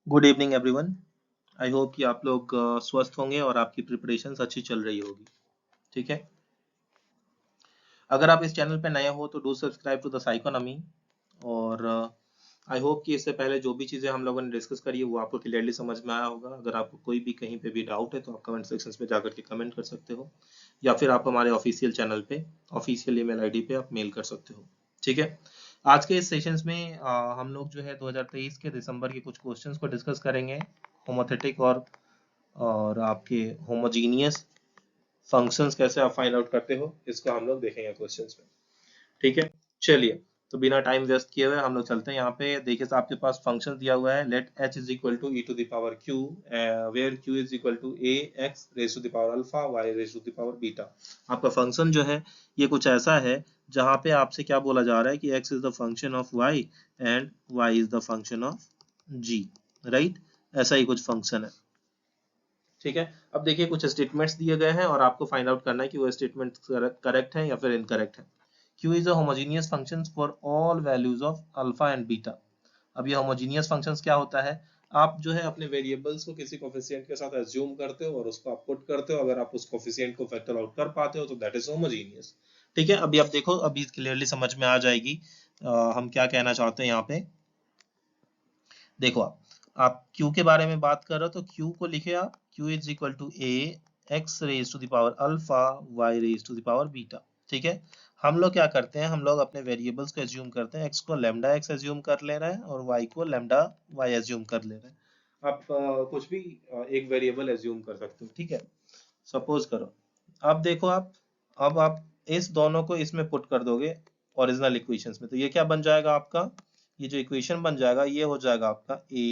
Good evening everyone. I hope कि आप लोग स्वस्थ होंगे और आपकी प्रिपरेशंस अच्छी चल रही होगी। ठीक है, अगर आप इस चैनल पे नए हो तो डू सब्सक्राइब टू द साइकोनॉमी। और आई होप कि इससे पहले जो भी चीज़ें हम लोगों ने डिस्कस करी है वो आपको क्लियरली समझ में आया होगा। अगर आपको कोई भी कहीं पे भी डाउट है तो आप कमेंट सेक्शंस पे जाकर के कमेंट कर सकते हो, या फिर आप हमारे ऑफिशियल चैनल पे ऑफिशियल ईमेल आईडी पे आप मेल कर सकते हो। ठीक है, आज के इस सेशंस में हम लोग जो है 2023 के दिसंबर के कुछ क्वेश्चंस को डिस्कस करेंगे। होमोथेटिक और आपके होमोजीनियस फंक्शंस कैसे आप फाइंड आउट करते हो, इसको हम लोग देखेंगे क्वेश्चंस में। ठीक है, चलिए, तो बिना टाइम वेस्ट किए हुए हम लोग चलते हैं। यहाँ पे देखिए आपके पास फंक्शन दिया हुआ है, let h is equal to e to the power q, where q is equal to a x raise to the power alpha y raise to the power beta. आपका फंक्शन जो है ये कुछ ऐसा है जहाँ पे आपसे क्या बोला जा रहा है कि x is the function of y and y is the function of g, right? ऐसा ही कुछ फंक्शन है। ठीक है, अब देखिए कुछ स्टेटमेंट्स दिए गए हैं और आपको फाइंड आउट करना है कि वो स्टेटमेंट करेक्ट है या फिर इनकरेक्ट है। Q is a homogeneous functions for all values of alpha and beta। अब ये homogeneous functions क्या होता है? आप जो है अपने वेरिएबल्स को किसी कोफिशिएंट के साथ एज्यूम करते हो और उसको आप पुट करते हो। अगर आप उस कोफिशिएंट को फैक्टर आउट कर पाते हो तो दैट इज होमोजीनियस। ठीक है, अभी आप देखो, अभी क्लियरली समझ में आ जाएगी हम क्या कहना चाहते हैं यहाँ पे। देखो आप Q के बारे में बात कर रहे हो तो Q को लिखे आप, Q is equal to a x raise to the power alpha y raise to the power beta. ठीक है, हम लोग क्या करते हैं, हम लोग अपने वेरिएबल्स को एज्यूम करते हैं। x को लैम्डा x एज्यूम कर ले रहे हैं और y को लैम्डा y एज्यूम कर ले रहे हैं। आप कुछ भी एक वेरिएबल एज्यूम कर सकते हो। ठीक है, सपोज करो, अब देखो अब आप इस दोनों को इसमें पुट कर दोगे ओरिजिनल इक्वेशंस में, तो ये क्या बन जाएगा आपका, ये जो इक्वेशन बन जाएगा ये हो जाएगा आपका a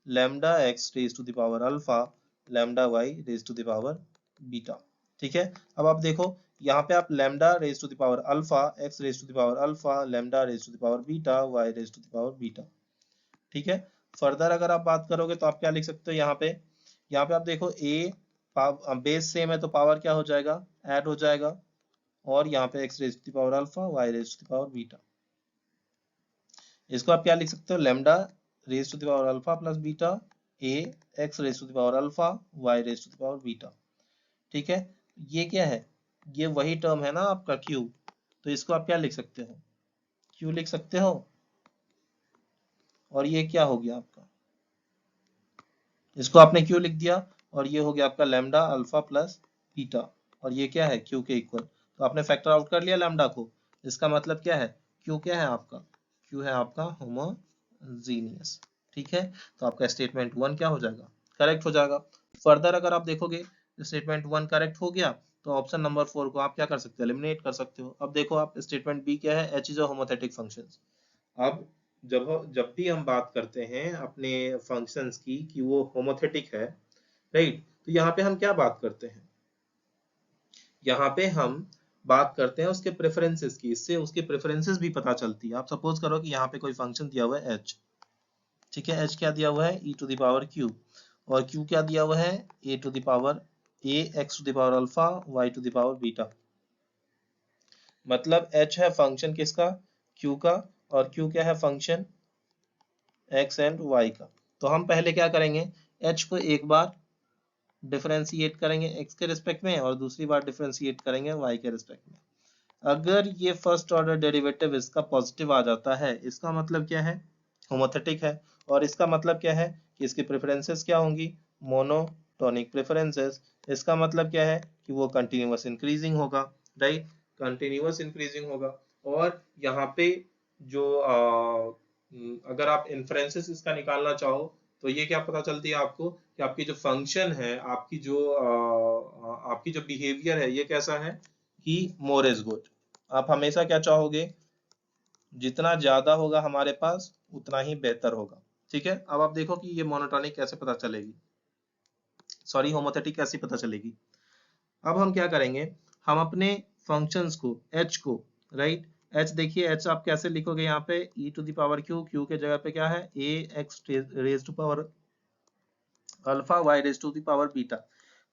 lambda x raise to the power alpha lambda y raise to the power beta. ठीक है, अब आप देखो यहाँ पे आप lambda raise to the power alpha x raise to the power alpha lambda raise to the power beta y raise to the power beta. ठीक है, फर्दर अगर आप बात करोगे तो आप क्या लिख सकते हो, यहाँ पे आप देखो a बेस सेम है तो पावर क्या हो जाएगा, ऐड हो जाएगा, और यहाँ पे x raise to the power alpha y raise to the power beta. इसको आप क्या लिख सकते हो, lambda raise to the power alpha plus beta a x raise to the power alpha y raise to the power beta. ठीक है, ये क्या है, ये वही टर्म है ना आपका क्यू, तो इसको आप क्या लिख सकते हो, क्यू लिख सकते हो। और ये क्या हो गया आपका, इसको आपने क्यू लिख दिया, और ये हो गया आपका लैम्डा अल्फा प्लस बीटा, और ये क्या है क्यू के इक्वल, तो आपने फैक्टर आउट कर लिया लैम्डा को। इसका मतलब क्या है, क्यू क्या है आपका, क्यू है आपका होमोजीनियस। ठीक है, तो आपका स्टेटमेंट वन क्या हो जाएगा, करेक्ट हो जाएगा। फर्दर अगर आप देखोगे स्टेटमेंट वन करेक्ट हो गया तो ऑप्शन नंबर 4 को आप क्या कर सकते हो, एलिमिनेट कर सकते हो। अब देखो आप स्टेटमेंट बी क्या है, एच इज अ होमोथेटिक फंक्शंस। अब जब भी हम बात करते हैं अपने फंक्शंस की कि वो होमोथेटिक है, राइट, तो यहाँ पे हम क्या बात करते हैं, यहाँ पे हम बात करते हैं उसके प्रेफरेंसेस की। इससे उसके प्रेफरेंसेस भी पता चलती है। आप सपोज करो कि यहाँ पे कोई फंक्शन दिया हुआ है h। ठीक है, h क्या दिया हुआ है, e to the power q, और q क्या दिया हुआ है, a to the power a x to the power alpha y to the power beta. मतलब h है फंक्शन किसका, q का, और q क्या है फंक्शन x एंड y का। तो हम पहले क्या करेंगे, h को एक बार डिफरेंशिएट करेंगे x के रिस्पेक्ट में और दूसरी बार डिफरेंशिएट करेंगे y के रिस्पेक्ट में। अगर ये फर्स्ट ऑर्डर डेरिवेटिव इसका पॉजिटिव आ जाता है, इसका मतलब क्या है, होमोथेटिक है। और इसका मतलब क्या है कि इसकी प्रेफरेंसेस क्या होंगी, मोनोटोनिक प्रेफरेंसेस। इसका मतलब क्या है कि वो कंटिन्यूअस इंक्रीजिंग होगा, राइट, कंटिन्यूअस इंक्रीजिंग होगा। और यहाँ पे जो अगर आप इन्फ्रेंसेस इसका निकालना चाहो तो ये क्या पता चलती है आपको कि आपकी जो फंक्शन है, आपकी जो बिहेवियर है ये कैसा है कि मोर इज गुड। आप हमेशा क्या चाहोगे, जितना ज्यादा होगा हमारे पास उतना ही बेहतर होगा। ठीक है, अब आप देखो कि ये मोनोटोनिक कैसे पता चलेगी, सॉरी होमोथेटिक कैसे पता चलेगी। अब हम क्या करेंगे, हम अपने फंक्शंस को h को, राइट, h देखिए h आप कैसे लिखोगे, यहाँ पे e to the power q, q के जगह पे क्या है a x raise to power alpha y raise to the power beta.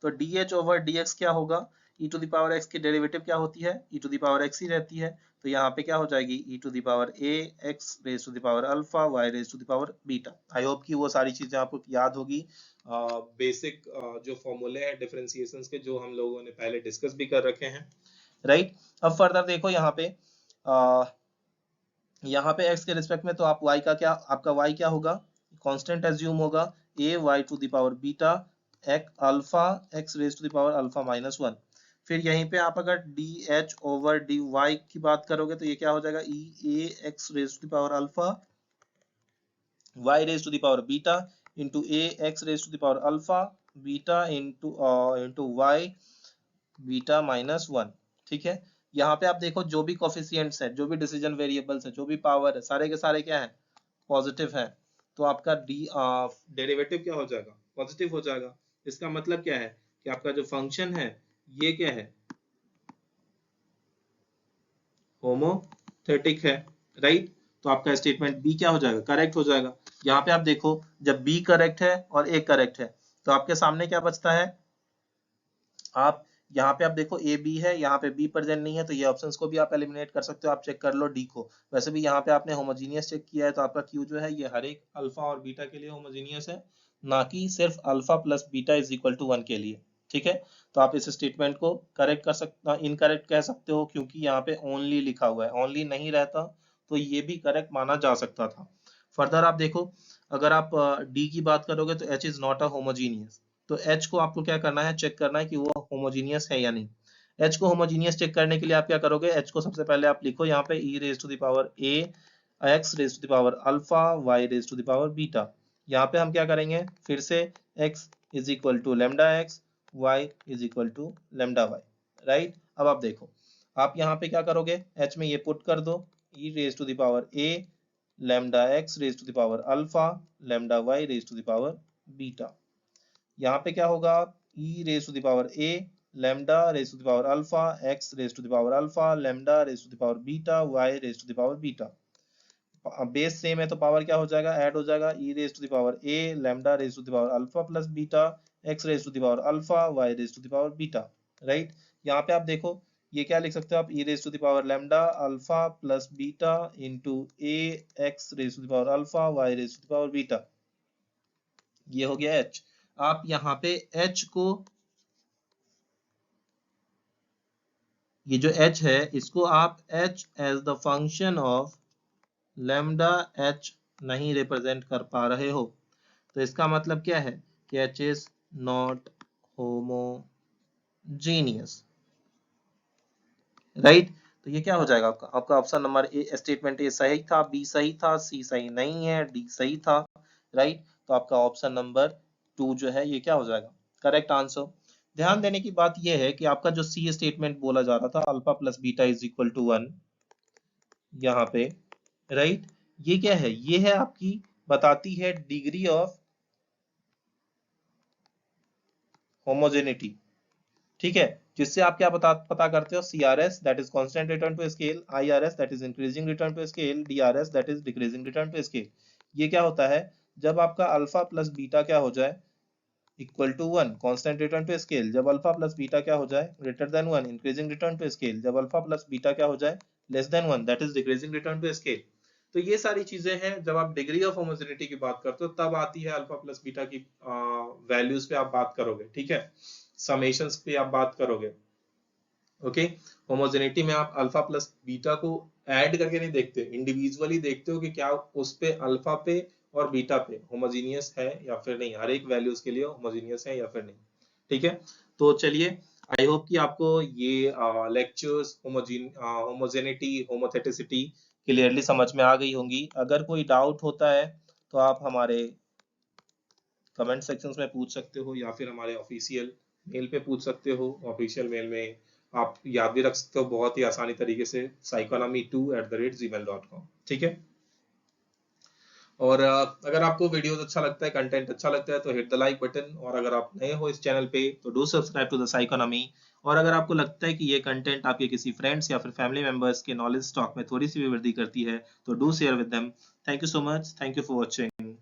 तो dh ओवर dx क्या होगा, e to the power x की डेरिवेटिव क्या होती है, e to the power x ही रहती है। तो यहाँ पे क्या हो जाएगी e to the power a x raise to the power alpha y raise to the power beta. I hope कि वो सारी चीजें आपको याद होगी, बेसिक जो फॉर्मूले हैं डिफरेंशिएशंस के जो हम लोगों ने पहले डिस्कस भी कर रखे हैं, राइट। अब फर्दर देखो यहाँ पे x के रिस्पेक्ट में तो आप y का क्या, आपका y क्या होगा, कांस्टेंट एज्यूम होगा a y to the power beta x alpha x raise to the power alpha minus 1। फिर यहीं पे आप अगर dh ओवर dy की बात करोगे तो ये क्या हो जाएगा, e a x raise to the power alpha y raise to the power beta into a x raise to the power alpha beta into y beta minus 1। ठीक है, यहाँ पे आप देखो जो भी कोफिशिएंट्स है, जो भी डिसीजन वेरिएबल्स है, जो भी पावर है, सारे के सारे क्या है, पॉजिटिव है। तो आपका डेरिवेटिव क्या हो जाएगा, पॉजिटिव हो जाएगा। इसका मतलब क्या है कि आपका जो फंक्शन है ये क्या है, होमोथेटिक है, राइट। तो आपका स्टेटमेंट बी क्या हो जाएगा, करेक्ट हो जाएगा। यहाँ पे आप देखो जब बी करेक्ट है और ए करेक्ट है तो आपके सामने क्या बचता है, आप यहाँ पे आप देखो ए बी है, यहाँ पे बी प्रेजेंट नहीं है, तो ये ऑप्शंस को भी आप एलिमिनेट कर सकते हो। आप चेक कर लो डी को, वैसे भी यहाँ पे आपने होमोजीनियस चेक किया है तो आपका क्यू जो है ये हर एक अल्फा और बीटा के लिए होमोजीनियस है, ना कि सिर्फ alpha plus beta is equal to 1 के लिए। ठीक है, तो आप इस स्टेटमेंट को करेक्ट कर सकते, इनकरेक्ट कह सकते हो, क्योंकि यहाँ पे ओनली लिखा हुआ है, ओनली नहीं रहता तो ये भी करेक्ट माना जा सकता था। फर्दर आप देखो, अगर आप डी की बात करोगे तो H is not a homogeneous, तो एच को आपको क्या करना है, चेक करना है कि वो होमोजीनियस है या नहीं। एच को होमोजीनियस चेक करने के लिए आप क्या करोगे, एच को सबसे पहले आप लिखो यहाँ पे e raise to the power a x raise to the power alpha y raise to the power beta. यहाँ पे हम क्या करेंगे, फिर से x is equal to lambda x, y is equal to lambda y, right. अब आप देखो, आप यहाँ पे क्या करोगे, h में ये पुट कर दो, e raise to the power a lambda x raise to the power alpha lambda y raise to the power beta. यहाँ पे क्या होगा, e raise to the power a lambda raise to the power alpha x raise to the power alpha lambda raise to the power beta y raise to the power beta. Base same है तो power क्या हो जाएगा, add हो जाएगा, e raise to the power a lambda raise to the power alpha plus beta x raise to the power alpha y raise to the power beta, right. यहाँ पे आप देखो ये क्या लिख सकते हो आप, e raise to the power lambda alpha plus beta into a x raise to the power alpha y raise to the power beta. ये हो गया h। आप यहाँ पे h को, ये जो h है इसको आप h as the function of lambda h नहीं रिप्रेजेंट कर पा रहे हो, तो इसका मतलब क्या है कि h is not homogeneous, right. तो ये क्या हो जाएगा आपका option number A, statement A सही था, बी सही था, सी सही नहीं है, डी सही था, राइट। तो आपका ऑप्शन नंबर 2 जो है ये क्या हो जाएगा, करेक्ट आंसर। ध्यान देने की बात यह है कि आपका जो सी स्टेटमेंट बोला जा रहा था alpha plus beta is equal to 1, यहाँ पे, राइट, ये क्या है, ये है आपकी बताती है डिग्री ऑफ होमोजेनिटी। ठीक है, जिससे आप क्या पता करते हो, CRS that is constant return to scale, IRS that is increasing return to scale, DRS that is decreasing return to scale. ये क्या होता है, जब आपका अल्फा प्लस बीटा क्या हो जाए, equal to 1 constant return to scale, जब अल्फा प्लस बीटा क्या हो जाए, greater than 1 increasing return to scale, जब अल्फा प्लस बीटा क्या हो जाए, less than 1 that is decreasing return to scale. तो ये सारी चीजें हैं, जब आप डिग्री ऑफ होमोजेनिटी की बात करते हो तब आती है अल्फा प्लस बीटा की वैल्यूज पे आप बात करोगे, ठीक है, समेशंस पे आप बात करोगे। ओके, होमोजेनिटी में आप अल्फा प्लस बीटा को ऐड करके नहीं देखते, इंडिविजुअली देखते हो कि क्या उस पे अल्फा पे और बीटा पे होमोजीनियस है या फिर नहीं, हर एक वैल्यूज के लिए होमोजीनियस है या फिर नहीं। ठीक है, तो चलिए, आई होप कि आपको ये लेक्चर्स होमोजेनिटी होमोथेटिसिटी क्लियरली समझ में आ गई होंगी। अगर कोई डाउट होता है तो आप हमारे कमेंट सेक्शंस में पूछ सकते हो या फिर हमारे ऑफिशियल मेल पे पूछ सकते हो। ऑफिशियल मेल में आप याद भी रख सकते हो बहुत ही आसानी तरीके से, psychonomy2@gmail.com। ठीक है, और अगर आपको वीडियोस अच्छा लगता है, कंटेंट अच्छा लगता है तो हिट द लाइक बटन, और अगर आप नए हो इस चैनल पे तो डू सब्सक्राइब टू द साइकोनॉमी। और अगर आपको लगता है कि ये कंटेंट आपके किसी फ्रेंड्स या फिर फैमिली मेंबर्स के नॉलेज स्टॉक में थोड़ी सी भी वृद्धि करती है तो do share with them. Thank you so much, thank you for watching.